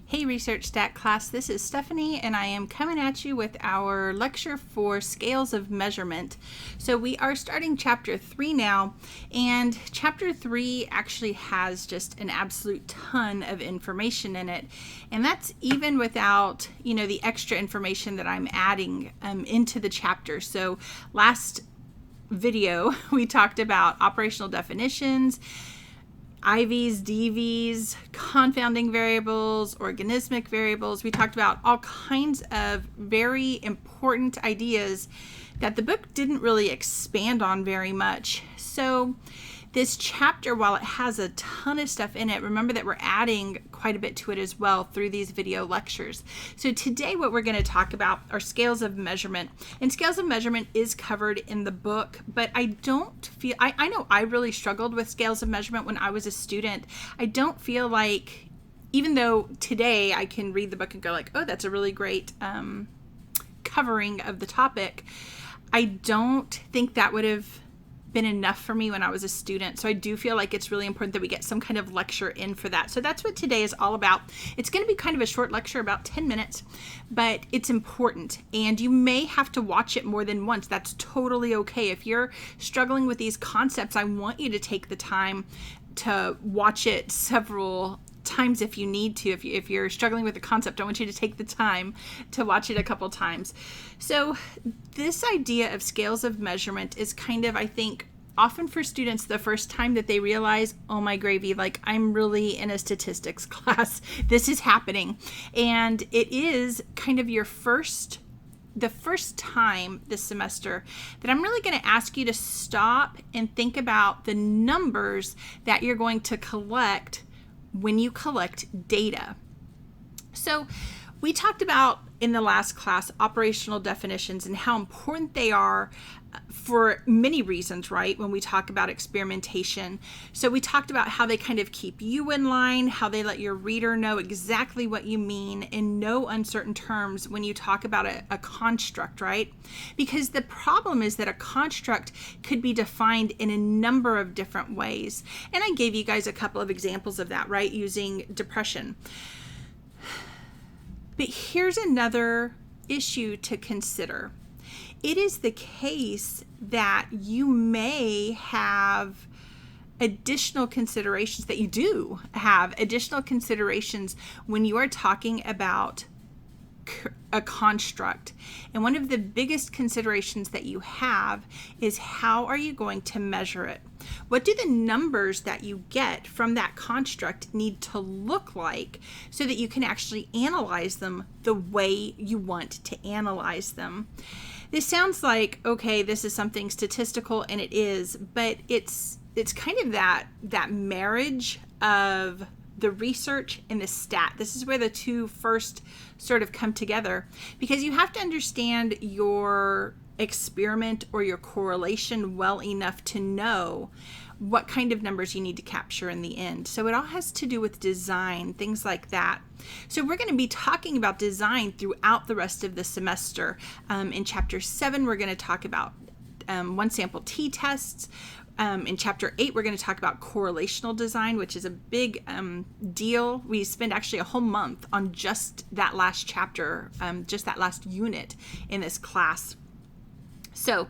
Hey Research Stat class, this is Stephanie and I am coming at you with our lecture for scales of measurement. So we are starting chapter 3 now, and chapter 3 actually has just an absolute ton of information in it, and that's even without the extra information that I'm adding into the chapter. So last video we talked about operational definitions, IVs, DVs, confounding variables, organismic variables. We talked about all kinds of very important ideas that the book didn't really expand on very much. So this chapter, while it has a ton of stuff in it, remember that we're adding quite a bit to it as well through these video lectures. So today what we're going to talk about are scales of measurement. And scales of measurement is covered in the book, but I don't feel, I know I really struggled with scales of measurement when I was a student. I don't feel like, even though today I can read the book and go like, oh, that's a really great covering of the topic, I don't think that would have been enough for me when I was a student. So I do feel like it's really important that we get some kind of lecture in for that. So that's what today is all about. It's going to be kind of a short lecture, about 10 minutes, but it's important. And you may have to watch it more than once. That's totally okay. If you're struggling with these concepts, I want you to take the time to watch it several times if you need to. If you're struggling with the concept, I want you to take the time to watch it a couple times. So this idea of scales of measurement is kind of, I think, often for students the first time that they realize, oh my gravy, like I'm really in a statistics class. This is happening. And it is kind of the first time this semester that I'm really going to ask you to stop and think about the numbers that you're going to collect when you collect data. So we talked about in the last class operational definitions and how important they are for many reasons, right? When we talk about experimentation. So we talked about how they kind of keep you in line, how they let your reader know exactly what you mean in no uncertain terms when you talk about a construct, right? Because the problem is that a construct could be defined in a number of different ways. And I gave you guys a couple of examples of that, right? Using depression. But here's another issue to consider. It is the case that you may have additional considerations, that you do have additional considerations when you are talking about a construct. And one of the biggest considerations that you have is, how are you going to measure it? What do the numbers that you get from that construct need to look like so that you can actually analyze them the way you want to analyze them? This sounds like, okay, this is something statistical, and it is, but it's kind of that marriage of the research and the stat. This is where the two first sort of come together, because you have to understand your experiment or your correlation well enough to know what kind of numbers you need to capture in the end. So it all has to do with design, things like that. So we're going to be talking about design throughout the rest of the semester. In chapter 7, we're going to talk about one sample t-tests. In chapter 8, we're going to talk about correlational design, which is a big deal. We spend actually a whole month on just that last chapter, just that last unit in this class. So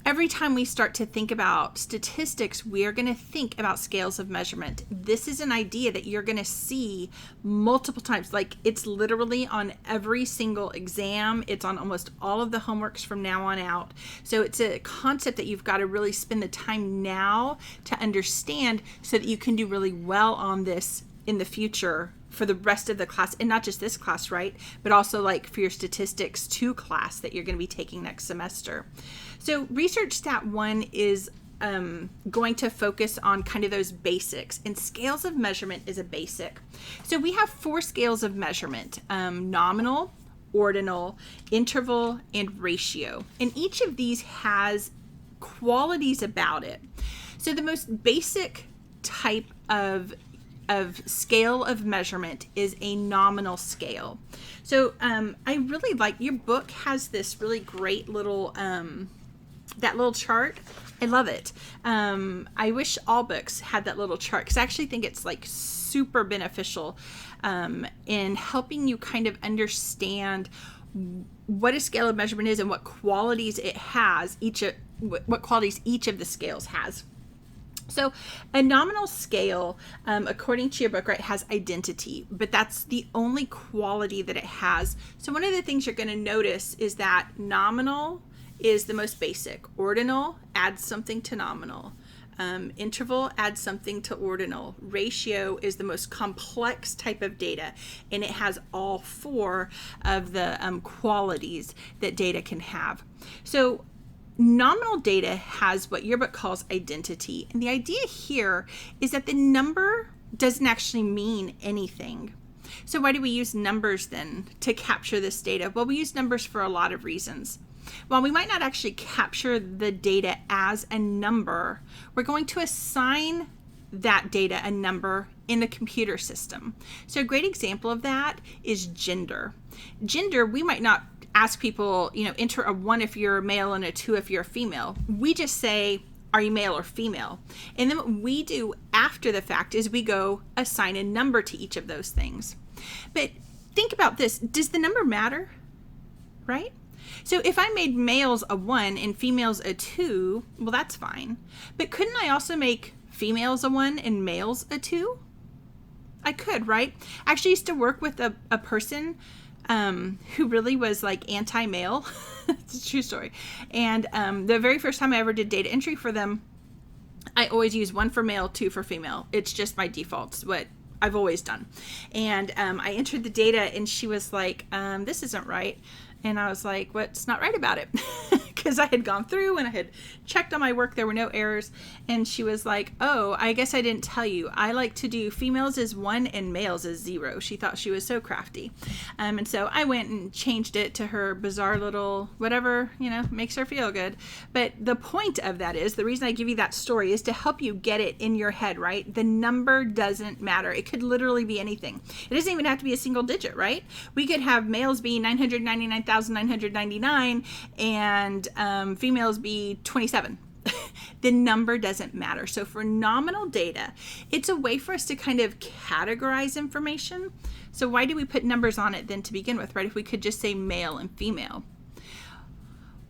every time we start to think about statistics, we are going to think about scales of measurement. This is an idea that you're going to see multiple times. Like, it's literally on every single exam. It's on almost all of the homeworks from now on out. So it's a concept that you've got to really spend the time now to understand so that you can do really well on this in the future for the rest of the class, and not just this class, right? But also like for your statistics 2 class that you're going to be taking next semester. So Research Stat 1 is going to focus on kind of those basics, and scales of measurement is a basic. So we have 4 scales of measurement: nominal, ordinal, interval, and ratio. And each of these has qualities about it. So the most basic type of scale of measurement is a nominal scale. So I really like, your book has this really great little that little chart. I love it. I wish all books had that little chart, because I actually think it's like super beneficial in helping you kind of understand what a scale of measurement is and what qualities it has, what qualities each of the scales has. So a nominal scale, according to your book, right, has identity, but that's the only quality that it has. So one of the things you're going to notice is that nominal is the most basic. Ordinal adds something to nominal. Interval adds something to ordinal. Ratio is the most complex type of data, and it has all four of the qualities that data can have. So nominal data has what your book calls identity. And the idea here is that the number doesn't actually mean anything. So why do we use numbers then to capture this data? Well, we use numbers for a lot of reasons. While we might not actually capture the data as a number, we're going to assign that data a number in the computer system. So a great example of that is gender. Gender, we might not ask people, enter a 1 if you're male and a 2 if you're female. We just say, are you male or female? And then what we do after the fact is we go assign a number to each of those things. But think about this. Does the number matter? Right? So if I made males a 1 and females a 2, well, that's fine. But couldn't I also make females a 1 and males a 2? I could, right? I actually used to work with a person who really was like anti-male. It's a true story. And the very first time I ever did data entry for them, I always use 1 for male, 2 for female. It's just my default. It's what I've always done. And I entered the data and she was like, this isn't right. And I was like, what's not right about it? Because I had gone through and I had checked on my work. There were no errors. And she was like, oh, I guess I didn't tell you. I like to do females as 1 and males as 0. She thought she was so crafty. And so I went and changed it to her bizarre little whatever, makes her feel good. But the point of that is, the reason I give you that story is to help you get it in your head, right? The number doesn't matter. It could literally be anything. It doesn't even have to be a single digit, right? We could have males be 999,999 and females be 27. The number doesn't matter. So for nominal data, it's a way for us to kind of categorize information. So why do we put numbers on it then to begin with, right? If we could just say male and female.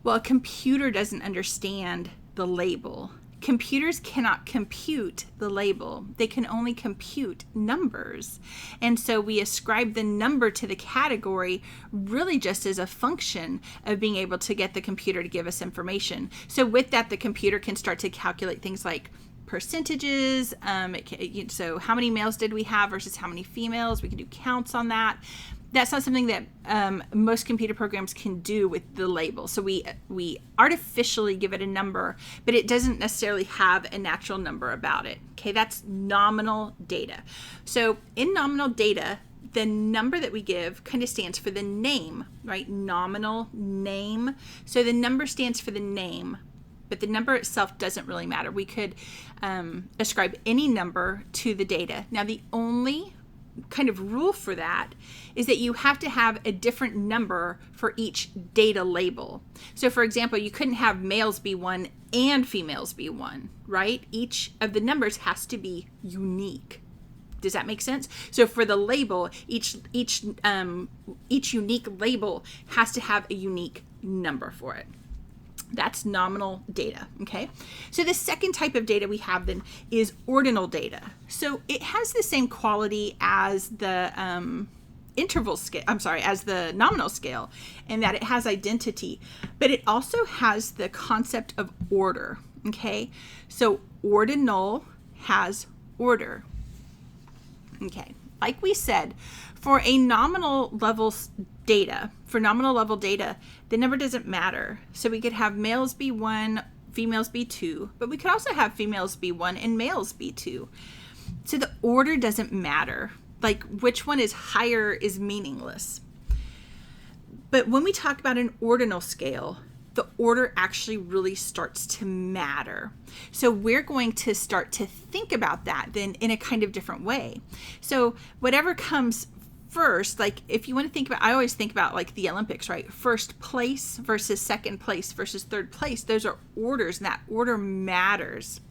Well, a computer doesn't understand the label. Computers cannot compute the label. They can only compute numbers. And so we ascribe the number to the category really just as a function of being able to get the computer to give us information. So with that, the computer can start to calculate things like percentages. So how many males did we have versus how many females? We can do counts on that. That's not something that most computer programs can do with the label. So we artificially give it a number, but it doesn't necessarily have a natural number about it. Okay, that's nominal data. So in nominal data, the number that we give kind of stands for the name, right? Nominal name. So the number stands for the name, but the number itself doesn't really matter. We could ascribe any number to the data. Now, the only kind of rule for that is that you have to have a different number for each data label. So for example, you couldn't have males be 1 and females be 1, right? Each of the numbers has to be unique. Does that make sense? So for the label, each unique label has to have a unique number for it. That's nominal data, okay? So the second type of data we have then is ordinal data. So it has the same quality as the as the nominal scale, in that it has identity, but it also has the concept of order, okay? So ordinal has order. Okay, like we said, for nominal level data, the number doesn't matter. So we could have males be 1, females be 2, but we could also have females be 1 and males be 2. So the order doesn't matter. Like which one is higher is meaningless. But when we talk about an ordinal scale, the order actually really starts to matter. So we're going to start to think about that then in a kind of different way. So whatever comes first, like if you want to think about, I always think about like the Olympics, right? First place versus second place versus third place. Those are orders, and that order matters.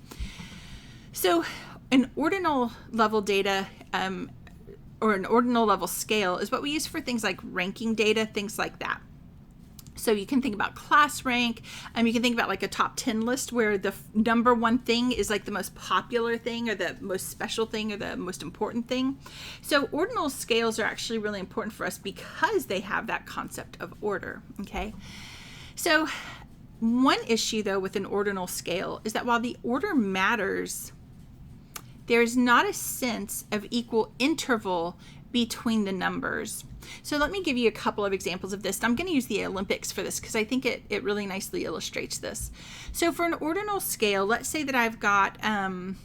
So an ordinal level data or an ordinal level scale is what we use for things like ranking data, things like that. So you can think about class rank. You can think about like a top 10 list where the number one thing is like the most popular thing or the most special thing or the most important thing. So ordinal scales are actually really important for us because they have that concept of order. Okay. So one issue though with an ordinal scale is that while the order matters, there's not a sense of equal interval between the numbers. So let me give you a couple of examples of this. I'm going to use the Olympics for this because I think it really nicely illustrates this. So for an ordinal scale, let's say that I've got an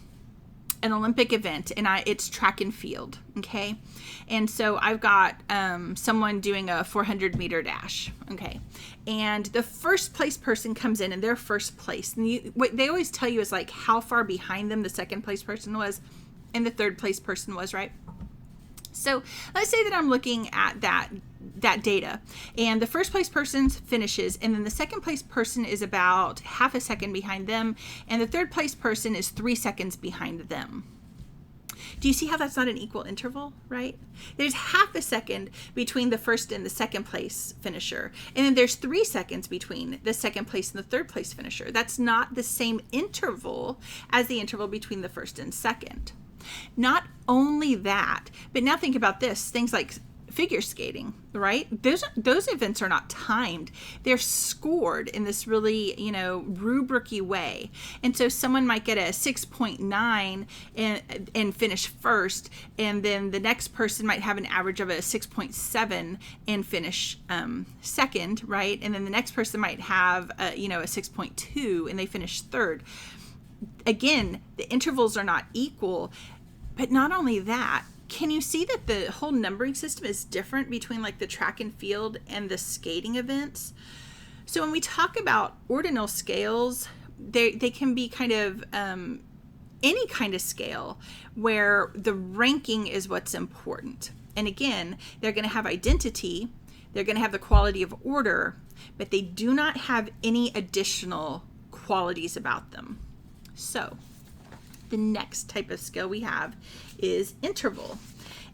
Olympic event and it's track and field, okay? And so I've got someone doing a 400-meter dash, okay? And the first place person comes in and they're first place. And what they always tell you is like how far behind them the second place person was and the third place person was, right? So let's say that I'm looking at that data and the first place person finishes and then the second place person is about half a second behind them and the third place person is 3 seconds behind them. Do you see how that's not an equal interval, right? There's half a second between the first and the second place finisher. And then there's 3 seconds between the second place and the third place finisher. That's not the same interval as the interval between the first and second. Not only that, but now think about this, things like figure skating, right? Those events are not timed. They're scored in this really, rubric-y way. And so someone might get a 6.9 and finish first, and then the next person might have an average of a 6.7 and finish second, right? And then the next person might have a 6.2 and they finish third. Again, the intervals are not equal, but not only that, can you see that the whole numbering system is different between like the track and field and the skating events? So when we talk about ordinal scales, they can be kind of any kind of scale where the ranking is what's important. And again, they're going to have identity, they're going to have the quality of order, but they do not have any additional qualities about them. So the next type of scale we have is interval.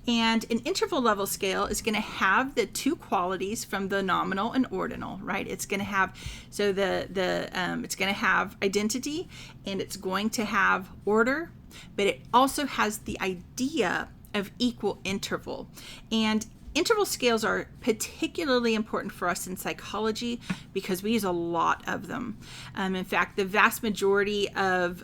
And an interval level scale is going to have the two qualities from the nominal and ordinal, right? It's going to have, so it's going to have identity and it's going to have order, but it also has the idea of equal interval. And interval scales are particularly important for us in psychology because we use a lot of them. In fact, the vast majority of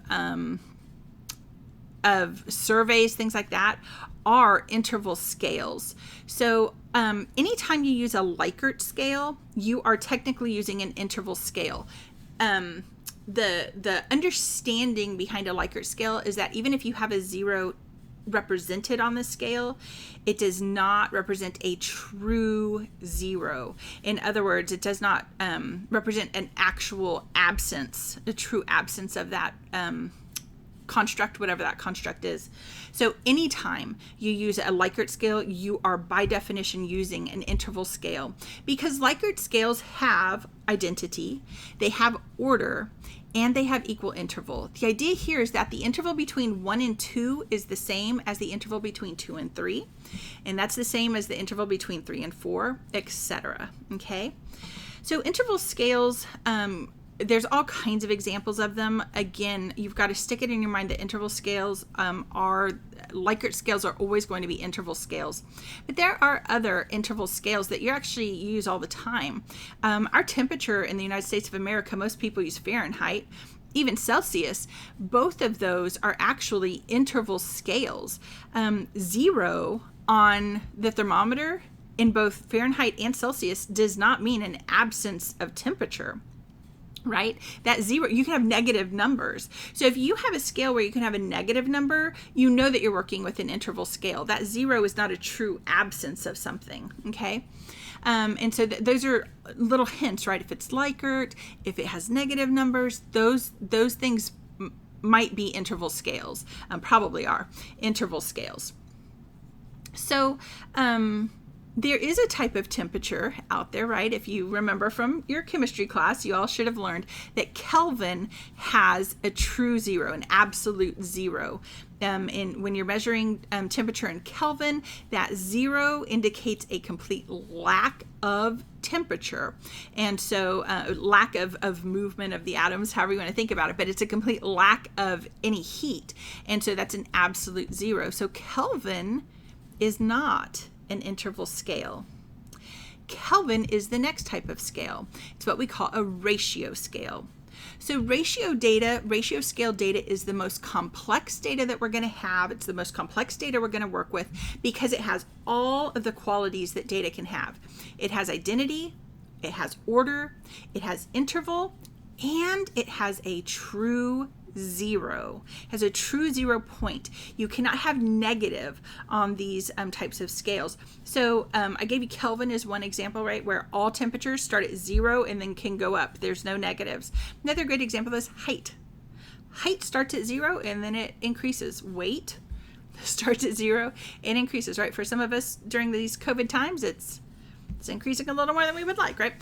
surveys, things like that, are interval scales. So anytime you use a Likert scale, you are technically using an interval scale. The understanding behind a Likert scale is that even if you have a 0 represented on the scale, it does not represent a true 0. In other words, it does not represent an actual absence, a true absence of that construct, whatever that construct is. So anytime you use a Likert scale, you are by definition using an interval scale, because Likert scales have identity, they have order, and they have equal interval. The idea here is that the interval between 1 and 2 is the same as the interval between 2 and 3, and that's the same as the interval between 3 and 4, etc. Okay? So interval scales, there's all kinds of examples of them. Again, you've got to stick it in your mind that interval scales Likert scales are always going to be interval scales. But there are other interval scales that you actually use all the time. Our temperature in the United States of America, most people use Fahrenheit, even Celsius. Both of those are actually interval scales. 0 on the thermometer in both Fahrenheit and Celsius does not mean an absence of temperature. Right? That 0, you can have negative numbers. So if you have a scale where you can have a negative number, you know that you're working with an interval scale. That 0 is not a true absence of something. Okay? And so those are little hints, right? If it's Likert, if it has negative numbers, those things might be interval scales, probably are interval scales. So, there is a type of temperature out there, right? If you remember from your chemistry class, you all should have learned that Kelvin has a true zero, an absolute zero. When you're measuring temperature in Kelvin, that zero indicates a complete lack of temperature. And so lack of movement of the atoms, however you want to think about it, but it's a complete lack of any heat. And so that's an absolute zero. So Kelvin is not an interval scale. Kelvin is the next type of scale. It's what we call a ratio scale. So ratio scale data is the most complex data that we're going to have. It's the most complex data we're going to work with because it has all of the qualities that data can have. It has identity, it has order, it has interval, and it has a true zero. It has a true 0 point. You cannot have negative on these types of scales. So I gave you Kelvin as one example, right, where all temperatures start at 0 and then can go up. There's no negatives. Another great example is height. Height starts at 0 and then it increases. Weight starts at 0 and increases, right? For some of us during these COVID times, it's increasing a little more than we would like, right?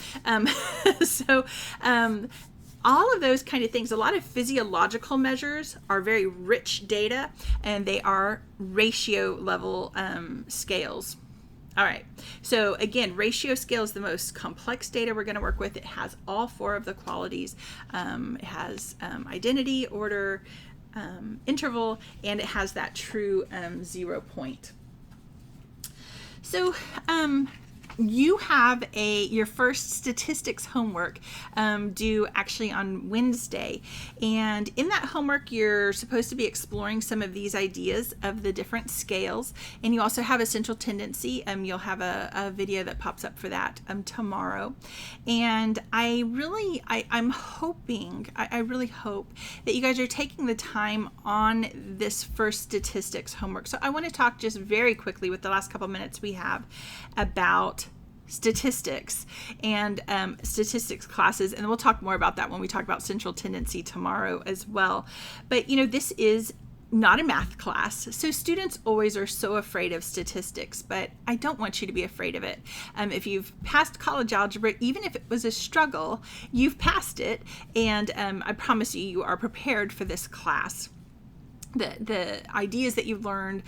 All of those kind of things, a lot of physiological measures are very rich data, and they are ratio level scales. All right, so again, ratio scale is the most complex data we're going to work with. It has all 4 of the qualities. It has identity, order, interval, and it has that true 0 point. So you have your first statistics homework due actually on Wednesday, and in that homework you're supposed to be exploring some of these ideas of the different scales, and you also have a central tendency. You'll have a video that pops up for that tomorrow, and I really hope that you guys are taking the time on this first statistics homework. So I want to talk just very quickly with the last couple minutes we have about statistics and statistics classes, and we'll talk more about that when we talk about central tendency tomorrow as well. But this is not a math class, so students always are so afraid of statistics, but I don't want you to be afraid of it. If you've passed college algebra, even if it was a struggle, you've passed it, and I promise you are prepared for this class. The ideas that you've learned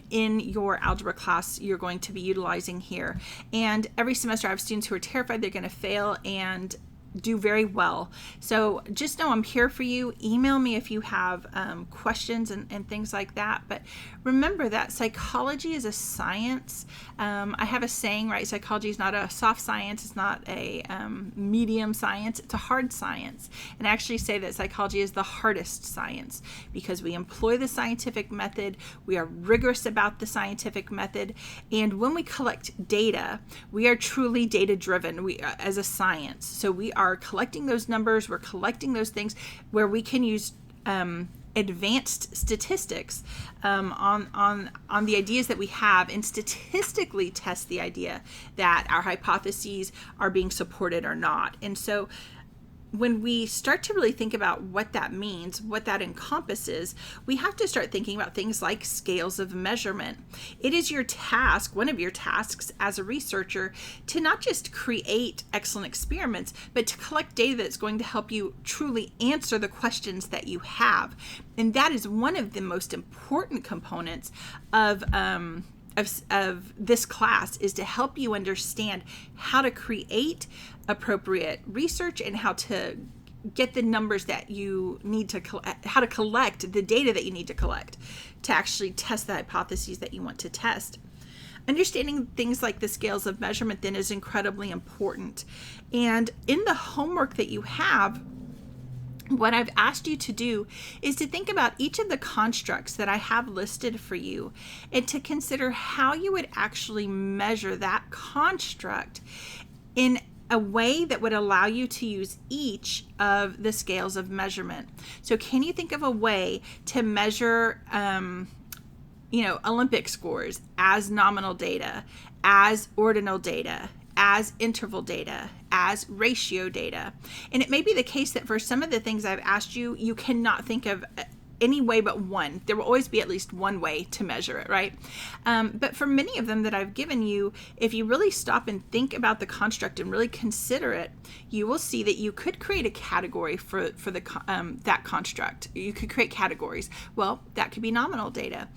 in your algebra class, you're going to be utilizing here. And every semester I have students who are terrified they're going to fail and do very well. So just know I'm here for you. Email me if you have questions and things like that. But remember that psychology is a science. I have a saying, right? Psychology is not a soft science. It's not a medium science. It's a hard science. And I actually say that psychology is the hardest science because we employ the scientific method. We are rigorous about the scientific method. And when we collect data, we are truly data driven as a science. So we are collecting those numbers, we're collecting those things where we can use advanced statistics on the ideas that we have and statistically test the idea that our hypotheses are being supported or not. And so when we start to really think about what that means, what that encompasses, we have to start thinking about things like scales of measurement. It is your task, one of your tasks as a researcher, to not just create excellent experiments, but to collect data that's going to help you truly answer the questions that you have. And that is one of the most important components of this class, is to help you understand how to create appropriate research and how to get the numbers that you need to how to collect the data that you need to collect to actually test the hypotheses that you want to test. Understanding things like the scales of measurement then is incredibly important. And in the homework that you have, what I've asked you to do is to think about each of the constructs that I have listed for you and to consider how you would actually measure that construct in a way that would allow you to use each of the scales of measurement. So can you think of a way to measure Olympic scores as nominal data, as ordinal data, as interval data, as ratio data? And it may be the case that for some of the things I've asked you, you cannot think of any way but one. There will always be at least one way to measure it, right? But for many of them that I've given you, if you really stop and think about the construct and really consider it, you will see that you could create a category for the that construct. You could create categories. Well, that could be nominal data.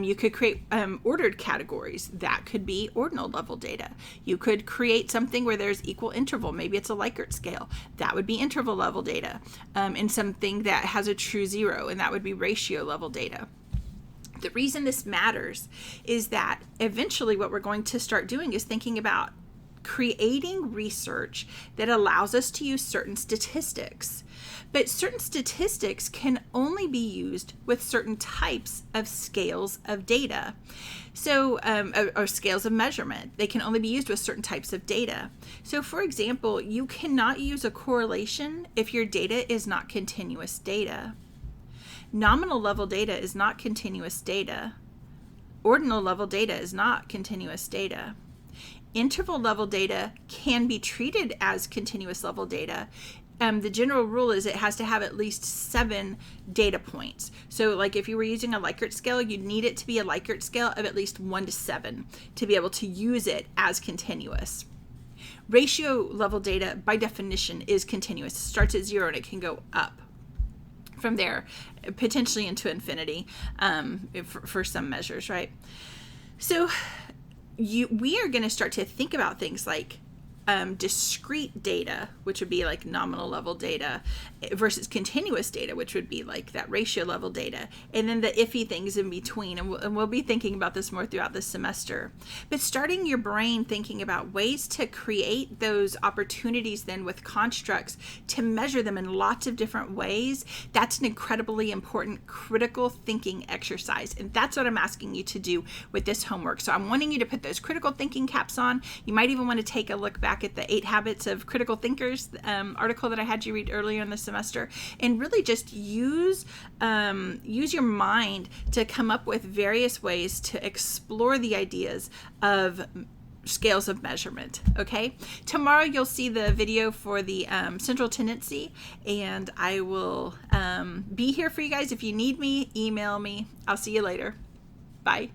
You could create ordered categories. That could be ordinal level data. You could create something where there's equal interval. Maybe it's a Likert scale. That would be interval level data. And something that has a true zero, and that would be ratio level data. The reason this matters is that eventually what we're going to start doing is thinking about creating research that allows us to use certain statistics. But certain statistics can only be used with certain types of scales of data. So, or scales of measurement. They can only be used with certain types of data. So, for example, you cannot use a correlation if your data is not continuous data. Nominal level data is not continuous data. Ordinal level data is not continuous data. Interval level data can be treated as continuous level data. The general rule is it has to have at least 7 data points. So like if you were using a Likert scale, you'd need it to be a Likert scale of at least 1 to 7 to be able to use it as continuous. Ratio level data by definition is continuous. It starts at 0 and it can go up from there, potentially into infinity for some measures, right? So we are going to start to think about things like discrete data, which would be like nominal level data, versus continuous data, which would be like that ratio level data, and then the iffy things in between. And we'll be thinking about this more throughout this semester. But starting your brain thinking about ways to create those opportunities then with constructs to measure them in lots of different ways, that's an incredibly important critical thinking exercise. And that's what I'm asking you to do with this homework. So I'm wanting you to put those critical thinking caps on. You might even want to take a look back at the 8 Habits of Critical Thinkers article that I had you read earlier in the semester, and really just use your mind to come up with various ways to explore the ideas of scales of measurement. Okay, tomorrow you'll see the video for the central tendency, and I will be here for you guys. If you need me, email me. I'll see you later. Bye.